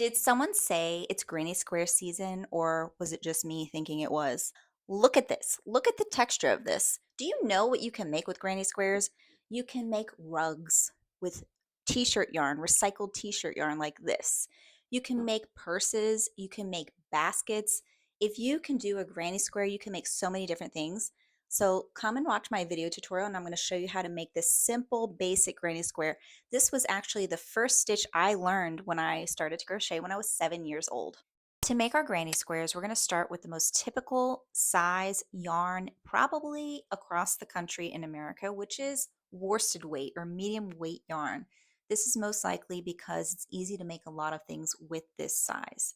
Did someone say it's granny square season, or was it just me thinking it was? Look at this. Look at the texture of this. Do you know what you can make with granny squares? You can make rugs with t-shirt yarn, recycled t-shirt yarn like this. You can make purses, you can make baskets. If you can do a granny square, you can make so many different things. So come and watch my video tutorial and I'm going to show you how to make this simple, basic granny square. This was actually the first stitch I learned when I started to crochet when I was 7 years old. To make our granny squares, we're going to start with the most typical size yarn probably across the country in America, which is worsted weight or medium weight yarn. This is most likely because it's easy to make a lot of things with this size.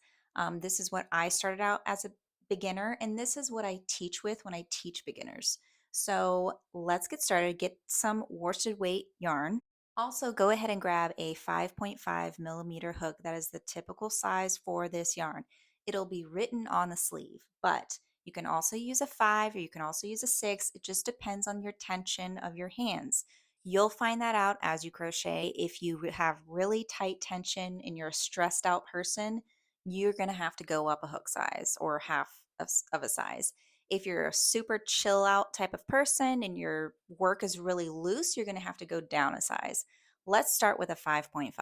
This is what I started out as a beginner, and this is what I teach with when I teach beginners. So let's get started. Get some worsted weight yarn. Also, go ahead and grab a 5.5 millimeter hook. That is the typical size for this yarn. It'll be written on the sleeve, but you can also use a 5 or you can also use a 6. It just depends on your tension of your hands. You'll find that out as you crochet. If you have really tight tension and you're a stressed out person, you're going to have to go up a hook size or half of a size. If you're a super chill out type of person and your work is really loose, you're going to have to go down a size. Let's start with a 5.5.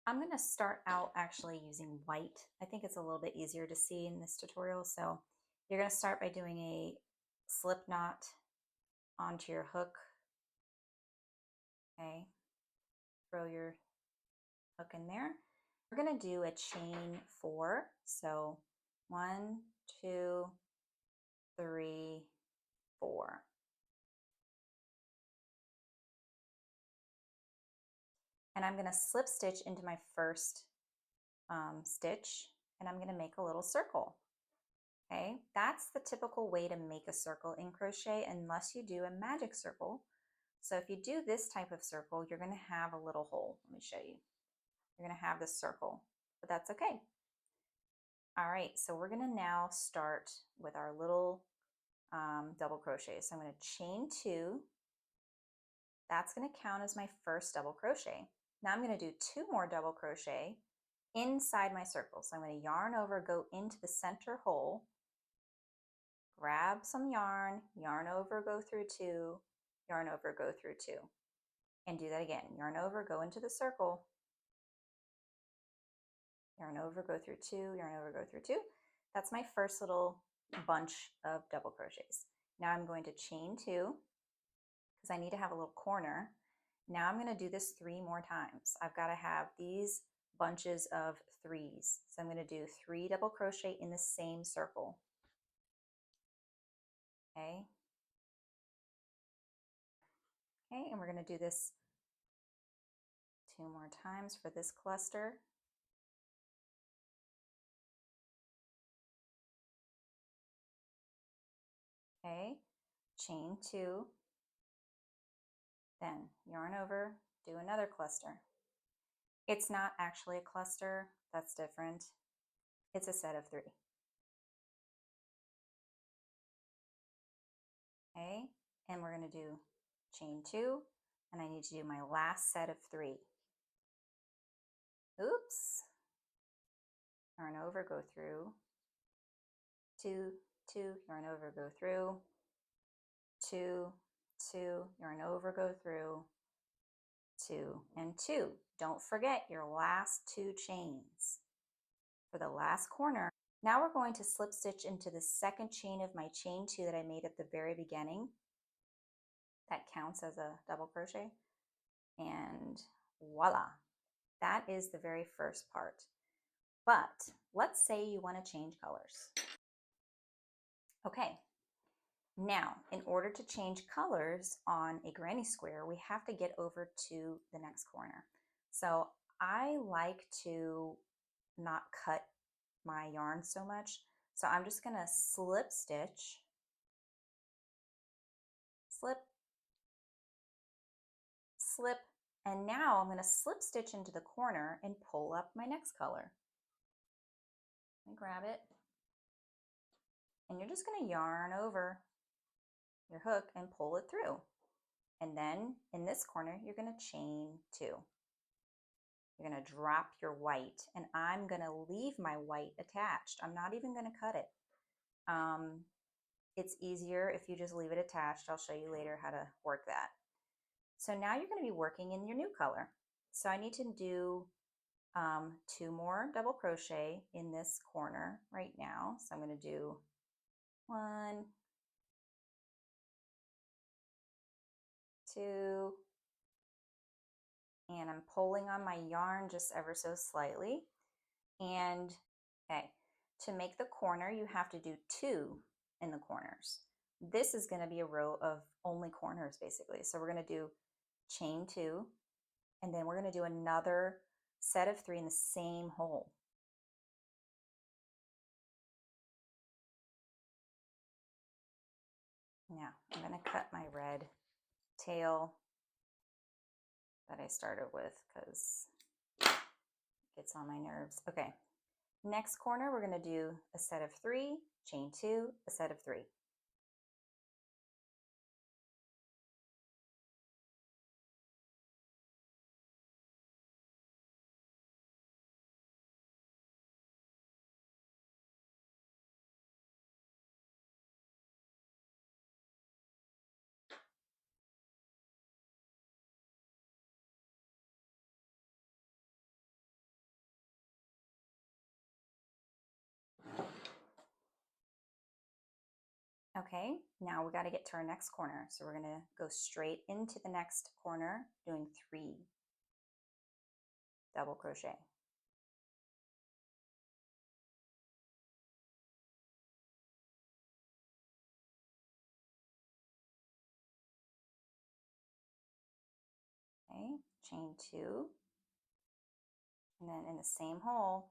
I'm going to start out actually using white. I think it's a little bit easier to see in this tutorial. So you're going to start by doing a slip knot onto your hook. Okay, throw your hook in there. We're going to do a chain 4. So 1, 2, 3, 4. And I'm going to slip stitch into my first stitch, and I'm going to make a little circle. Okay, that's the typical way to make a circle in crochet unless you do a magic circle. So if you do this type of circle, you're going to have a little hole. Let me show you. You're going to have this circle, but that's okay. All right, so we're going to now start with our little double crochet. So I'm going to chain 2. That's going to count as my first double crochet. Now I'm going to do 2 more double crochet inside my circle. So I'm going to yarn over, go into the center hole, grab some yarn, yarn over, go through 2, yarn over, go through 2, and do that again. Yarn over, go into the circle, yarn over, go through 2, yarn over, go through 2. That's my first little bunch of double crochets. Now I'm going to chain 2 because I need to have a little corner. Now I'm going to do this 3 more times. I've got to have these bunches of 3s. So I'm going to do 3 double crochet in the same circle. Okay. Okay, and we're going to do this 2 more times for this cluster. Okay, chain 2, then yarn over, do another cluster. It's not actually a cluster, that's different. It's a set of 3. Okay, and we're going to do chain 2, and I need to do my last set of 3. Oops. Yarn over, go through, 2, 2, yarn over, go through, 2, 2, yarn over, go through, 2, and 2. Don't forget your last 2 chains. For the last corner, now we're going to slip stitch into the second chain of my chain 2 that I made at the very beginning. That counts as a double crochet. And voila, that is the very first part. But let's say you want to change colors. Okay, now in order to change colors on a granny square, we have to get over to the next corner. So I like to not cut my yarn so much. So I'm just going to slip stitch, slip, slip, and now I'm going to slip stitch into the corner and pull up my next color. Let me grab it. And you're just going to yarn over your hook and pull it through. And then in this corner, you're going to chain 2. You're going to drop your white, and I'm going to leave my white attached. I'm not even going to cut it. It's easier if you just leave it attached. I'll show you later how to work that. So now you're going to be working in your new color. So I need to do 2 more double crochet in this corner right now. So I'm going to do 1, 2, and I'm pulling on my yarn just ever so slightly. And okay, to make the corner, you have to do 2 in the corners. This is going to be a row of only corners basically. So we're going to do chain 2, and then we're going to do another set of 3 in the same hole. Now I'm going to cut my red tail that I started with because it gets on my nerves. Okay, next corner we're going to do a set of 3, chain 2, a set of 3. Okay, now we got to get to our next corner. So we're going to go straight into the next corner doing 3 double crochet. Okay, chain 2, and then in the same hole.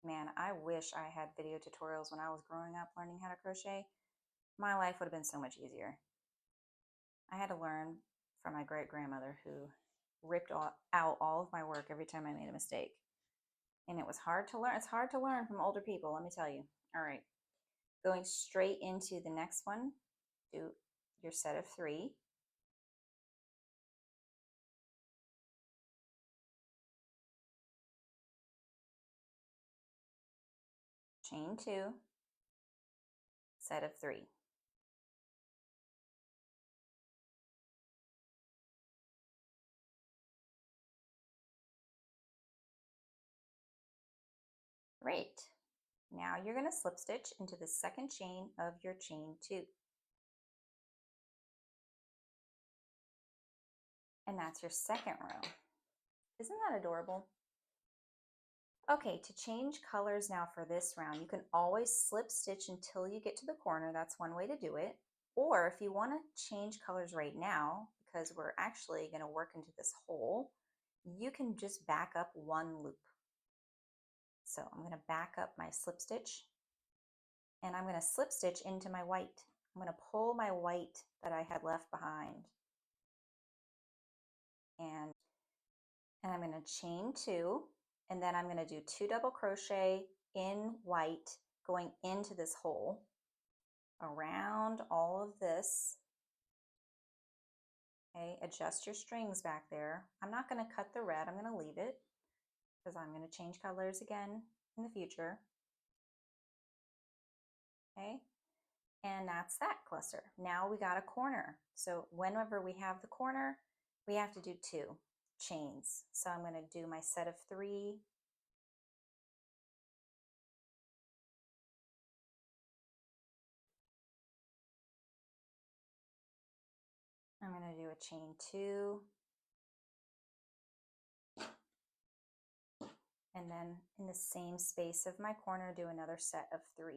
Man, I wish I had video tutorials when I was growing up learning how to crochet. My life would have been so much easier. I had to learn from my great-grandmother who ripped out all of my work every time I made a mistake. And it was hard to learn. It's hard to learn from older people, let me tell you. All right, going straight into the next one, do your set of 3. Chain 2, set of 3. Great. Now you're going to slip stitch into the second chain of your chain 2. And that's your second row. Isn't that adorable? Okay, to change colors now for this round, you can always slip stitch until you get to the corner. That's one way to do it. Or if you want to change colors right now, because we're actually going to work into this hole, you can just back up 1 loop. So I'm going to back up my slip stitch, and I'm going to slip stitch into my white. I'm going to pull my white that I had left behind, and I'm going to chain 2, and then I'm going to do 2 double crochet in white going into this hole around all of this. Okay, adjust your strings back there. I'm not going to cut the red, I'm going to leave it because I'm going to change colors again in the future. Okay, and that's that cluster. Now we got a corner. So whenever we have the corner, we have to do 2 chains. So I'm going to do my set of 3. I'm going to do a chain 2. And then in the same space of my corner, do another set of 3.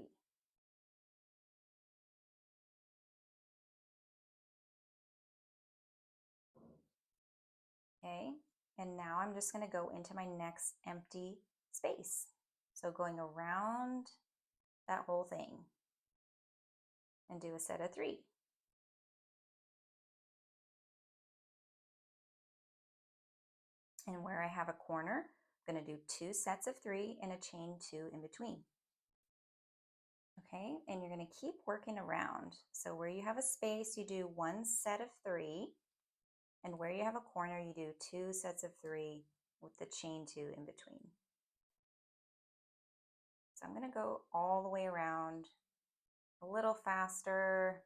Okay, and now I'm just going to go into my next empty space. So going around that whole thing and do a set of 3. And where I have a corner, I'm going to do 2 sets of 3 and a chain 2 in between. Okay, and you're going to keep working around. So where you have a space, you do 1 set of 3, And where you have a corner, you do 2 sets of 3 with the chain 2 in between. So I'm going to go all the way around a little faster.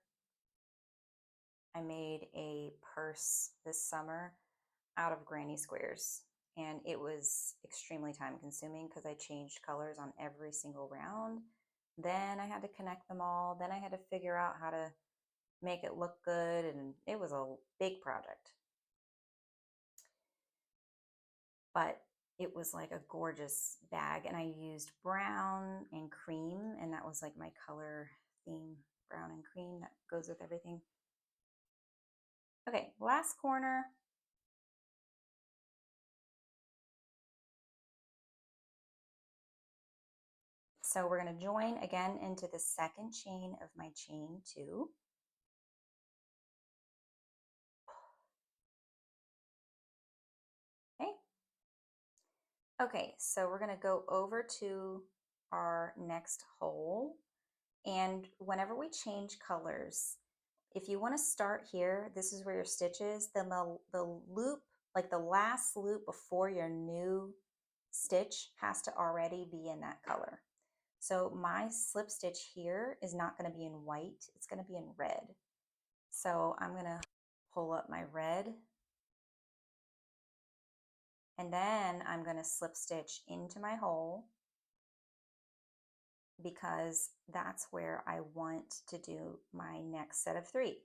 I made a purse this summer out of granny squares, and it was extremely time consuming because I changed colors on every single round. Then I had to connect them all. Then I had to figure out how to make it look good, and it was a big project. But it was like a gorgeous bag, and I used brown and cream, and that was like my color theme, brown and cream, that goes with everything. Okay, last corner. So we're going to join again into the second chain of my chain 2. Okay. Okay, so we're going to go over to our next hole. And whenever we change colors, if you want to start here, this is where your stitch is, then the loop, like the last loop before your new stitch, has to already be in that color. So my slip stitch here is not going to be in white, it's going to be in red. So I'm going to pull up my red, and then I'm going to slip stitch into my hole because that's where I want to do my next set of 3.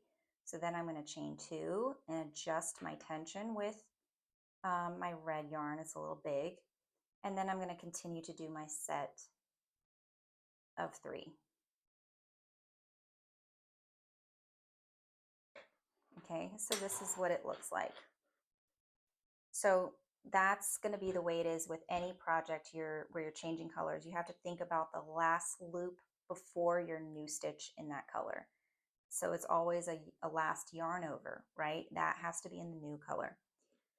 So then I'm going to chain 2 and adjust my tension with my red yarn. It's a little big. And then I'm going to continue to do my set of 3. Okay, so this is what it looks like. So that's going to be the way it is with any project where you're changing colors. You have to think about the last loop before your new stitch in that color. So it's always a last yarn over, right? That has to be in the new color.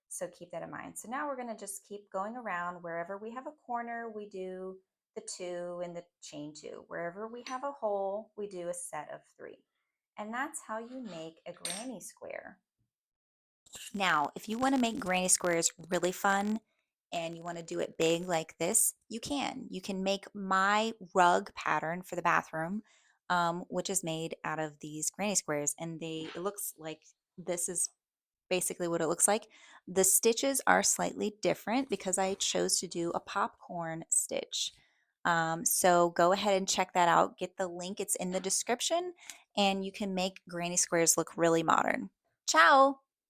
So keep that in mind. So now we're going to just keep going around. Wherever we have a corner, we do the 2 and the chain 2. Wherever we have a hole, we do a set of 3. And that's how you make a granny square. Now, if you want to make granny squares really fun and you want to do it big like this, you can. You can make my rug pattern for the bathroom, which is made out of these granny squares. And it looks like this is basically what it looks like. The stitches are slightly different because I chose to do a popcorn stitch. So go ahead and check that out. Get the link, it's in the description, and you can make granny squares look really modern. Ciao!